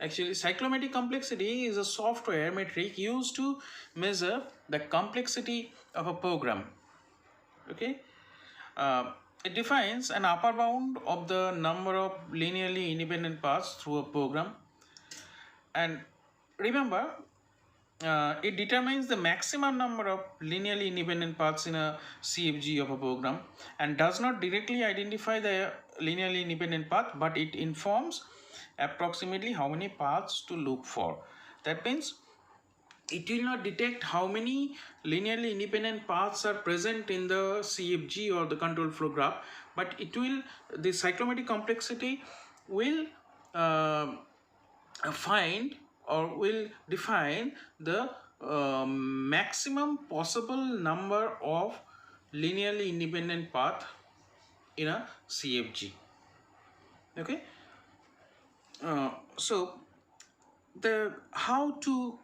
Actually, cyclomatic complexity is a software metric used to measure the complexity of a program. Okay, it defines an upper bound of the number of linearly independent paths through a program, and remember, it determines the maximum number of linearly independent paths in a CFG of a program, and does not directly identify the linearly independent path, but it informs approximately how many paths to look for. That means it will not detect how many linearly independent paths are present in the CFG or the control flow graph, but it will, the cyclomatic complexity will find or will define the maximum possible number of linearly independent path in a CFG. Okay, so the how to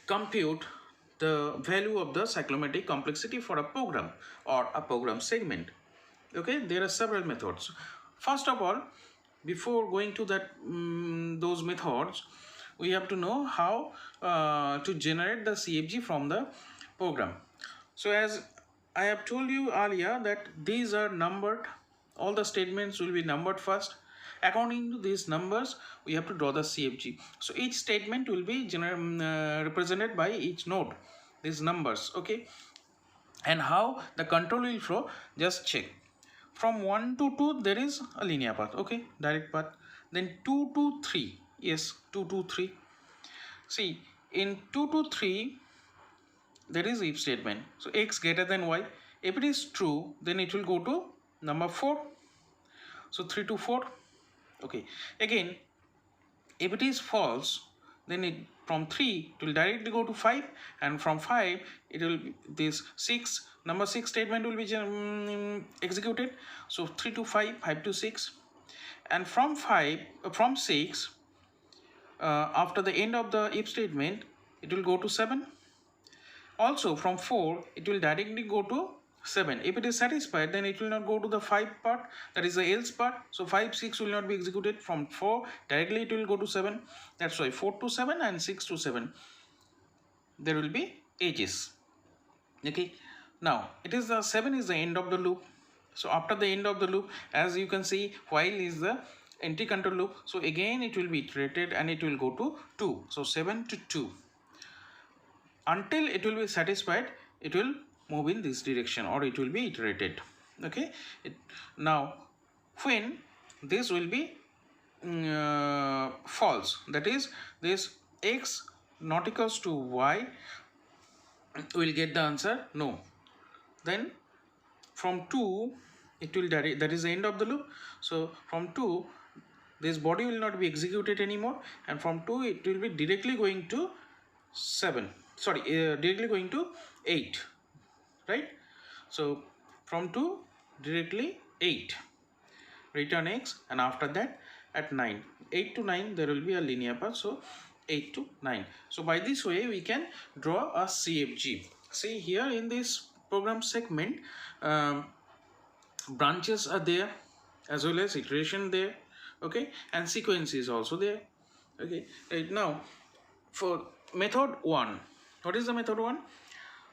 compute the value of the cyclomatic complexity for a program or a program segment. Okay, there are several methods. First of all, before going to that those methods, we have to know how to generate the CFG from the program. So as I have told you earlier that these are numbered, all the statements will be numbered first. According to these numbers, we have to draw the CFG. So each statement will be represented by each node, these numbers. Okay, and how the control will flow, just check. From 1 to 2 there is a linear path, okay, direct path. Then 2 to 3, yes, 2 to 3. See, in 2 to 3 there is if statement. So x greater than y. If it is true, then it will go to number 4. So 3 to 4. Okay. Again, if it is false, then it from 3 it will directly go to 5, and from 5 it will be this 6, number 6 statement will be executed. So 3 to 5, 5 to 6, and from 6 after the end of the if statement it will go to 7. Also from 4 it will directly go to 7. If it is satisfied, then it will not go to the 5 part, that is the else part. So 5, 6 will not be executed. From 4 directly it will go to 7. That's why 4 to 7 and 6 to 7 there will be edges. Okay, now it is the 7 is the end of the loop. So after the end of the loop, as you can see, while is the entry control loop, so again it will be iterated and it will go to 2. So 7 to 2 until it will be satisfied, it will move in this direction or it will be iterated. Okay, now when this will be false, that is this x not equals to y, will get the answer no. Then from 2 it will that is the end of the loop. So from 2 this body will not be executed anymore, and from 2 it will be directly going to 7, sorry, directly going to 8, right? So from 2 directly 8, return x, and after that at 9, 8 to 9 there will be a linear path. So 8 to 9. So by this way we can draw a CFG. See here in this program segment, branches are there as well as iteration there. Okay, and sequence is also there. Okay, right now for method 1, what is the method 1?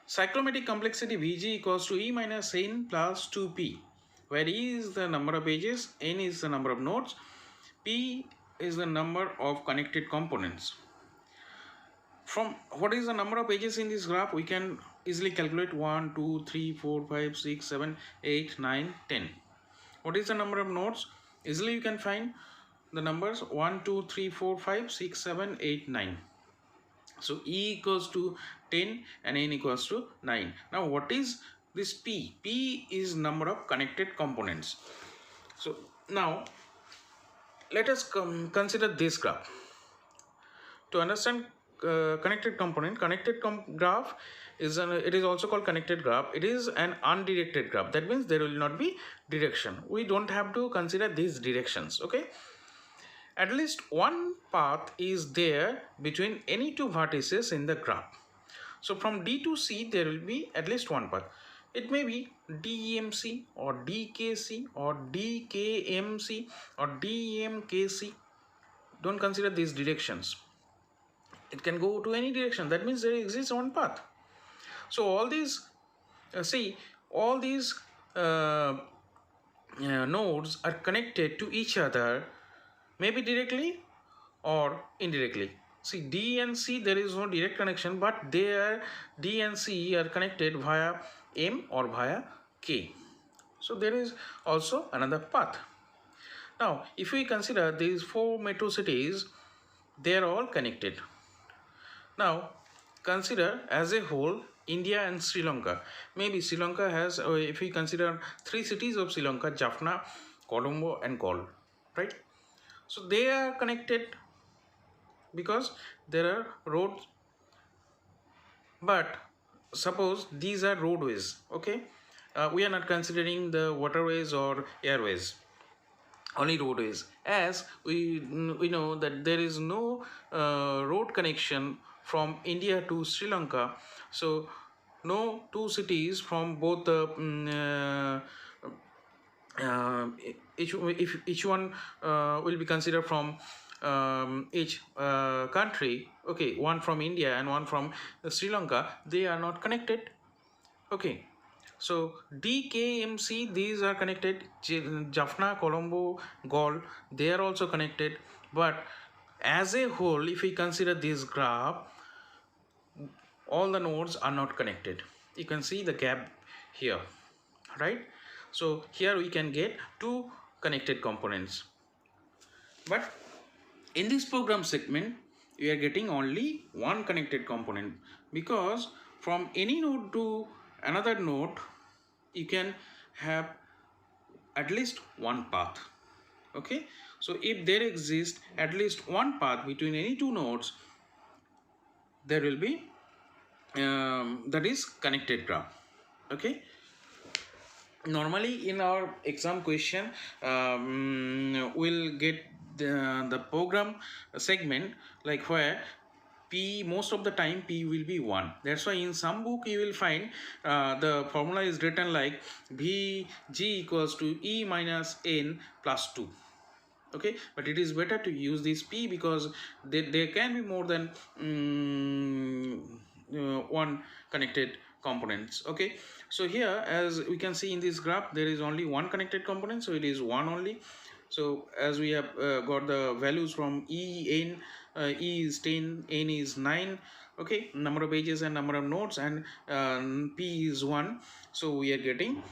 Cyclomatic complexity Vg equals to E minus n plus 2p, where E is the number of edges, n is the number of nodes, p is the number of connected components. From what is the number of edges in this graph, we can easily calculate 1, 2, 3, 4, 5, 6, 7, 8, 9, 10. What is the number of nodes? Easily you can find the numbers 1, 2, 3, 4, 5, 6, 7, 8, 9. So E equals to 10 and N equals to 9. Now what is this P? P is number of connected components. So now let us consider this graph. To understand connected component, graph is it is also called connected graph. It is an undirected graph. That means there will not be direction. We don't have to consider these directions. Okay, at least one path is there between any two vertices in the graph. So from D to C there will be at least one path. It may be DEMC or DKC or DKMC or DMKC. Don't consider these directions. It can go to any direction. That means there exists one path. So all these, see, all these nodes are connected to each other, maybe directly or indirectly. See, D and C, there is no direct connection, but their D and C are connected via M or via K. So there is also another path. Now, if we consider these 4 metro cities, they are all connected. Now, consider as a whole India and Sri Lanka. Maybe Sri Lanka has, if we consider 3 cities of Sri Lanka, Jaffna, Colombo and Galle, right? So they are connected because there are roads, but suppose these are roadways, okay? We are not considering the waterways or airways, only roadways, as we know that there is no road connection from India to Sri Lanka. So no two cities from both the each one will be considered from each country, okay, one from India and one from Sri Lanka, they are not connected, okay. So DKMC, these are connected. Jaffna, Colombo, Galle, they are also connected. But as a whole, if we consider this graph, all the nodes are not connected. You can see the gap here, right? So here we can get 2 connected components. But in this program segment, we are getting only 1 connected component, because from any node to another node, you can have at least 1 path, okay. So if there exists at least 1 path between any 2 nodes, there will be that is connected graph, okay. Normally in our exam question, we'll get the program segment like where P, most of the time P will be 1. That's why in some book you will find the formula is written like Vg equals to E minus N plus 2. Okay, but it is better to use this P because there can be more than 1 connected components, okay. So here, as we can see in this graph, there is only 1 connected component, so it is 1 only. So as we have got the values from E, N, E is 10, N is 9, okay, number of edges and number of nodes, and P is 1, so we are getting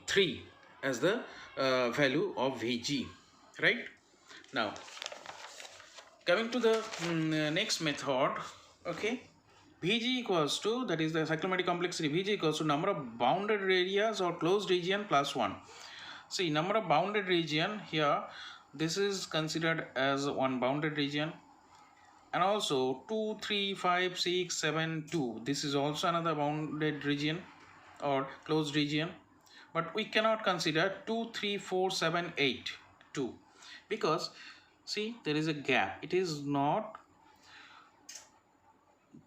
3 as the value of Vg, right? Now coming to the next method, okay, Vg equals to, that is the cyclomatic complexity, Vg equals to number of bounded areas or closed region plus 1. See, number of bounded region here, this is considered as 1 bounded region, and also 2, 3, 5, 6, 7, 2, this is also another bounded region or closed region. But we cannot consider 2, 3, 4, 7, 8, 2, because see, there is a gap, it is not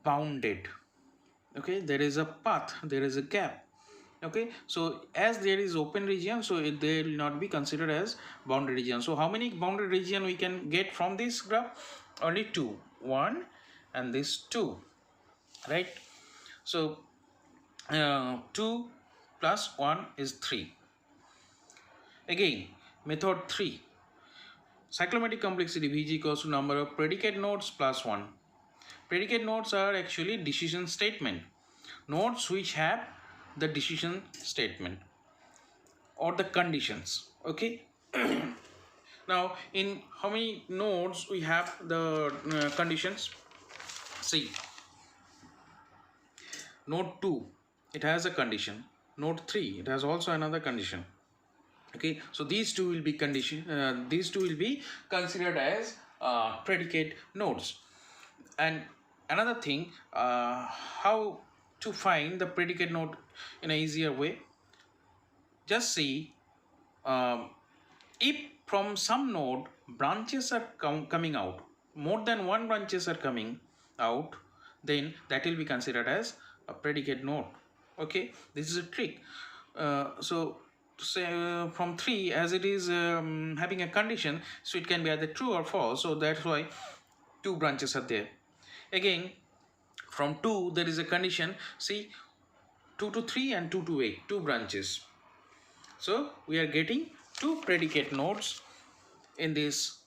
bounded, okay, there is a path, there is a gap, okay. So as there is open region, so they will not be considered as bounded region. So how many bounded region we can get from this graph? Only 2, 1 and this 2, right? So 2 plus 1 is 3. Again, method 3, cyclomatic complexity Vg equals to number of predicate nodes plus 1. Predicate nodes are actually decision statement, nodes which have the decision statement or the conditions, okay. Now in how many nodes we have the conditions? See, node 2, it has a condition, node 3, it has also another condition, okay. So these two will be these two will be considered as predicate nodes. And another thing, how to find the predicate node in an easier way, just see, if from some node branches are coming out, more than 1 branches are coming out, then that will be considered as a predicate node, Okay, this is a trick. So say from 3, as it is having a condition, so it can be either true or false, so that's why 2 branches are there. Again, from 2 there is a condition, see, 2 to 3 and 2 to 8, 2 branches. So we are getting 2 predicate nodes in this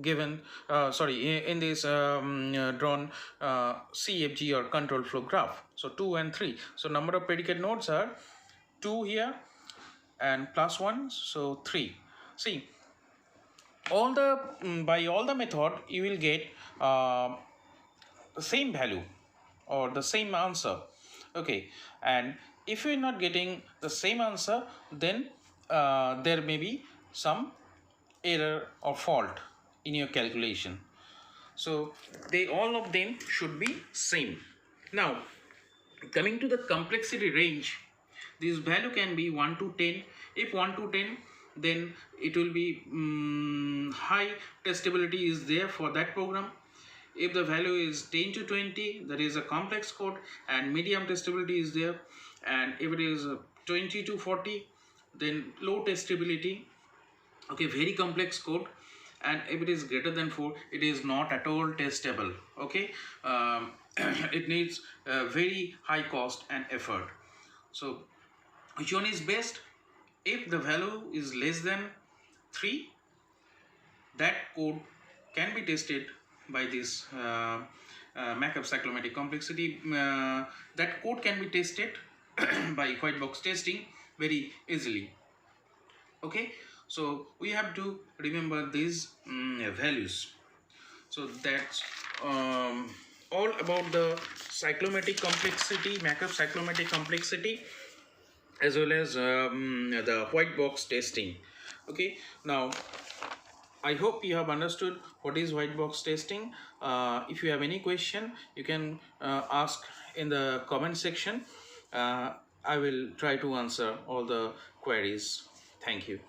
given in this drawn CFG or control flow graph. So 2 and 3, so number of predicate nodes are 2 here and plus 1, so 3. See, all the by all the method you will get the same value or the same answer. Okay, and if you're not getting the same answer, then there may be some error or fault in your calculation. So they all of them should be same. Now coming to the complexity range, this value can be 1 to 10. If 1 to 10, then it will be high testability is there for that program. If the value is 10 to 20, that is a complex code and medium testability is there. And if it is 20 to 40, then low testability, okay, very complex code. And if it is greater than 4, it is not at all testable. Okay, it needs very high cost and effort. So which one is best? If the value is less than 3, that code can be tested by this MACAP cyclomatic complexity. That code can be tested by white box testing very easily. Okay, so we have to remember these values. So that's all about the cyclomatic complexity, MACAP cyclomatic complexity, as well as the white box testing. Okay, now I hope you have understood what is white box testing. If you have any question, you can ask in the comment section. I will try to answer all the queries. Thank you.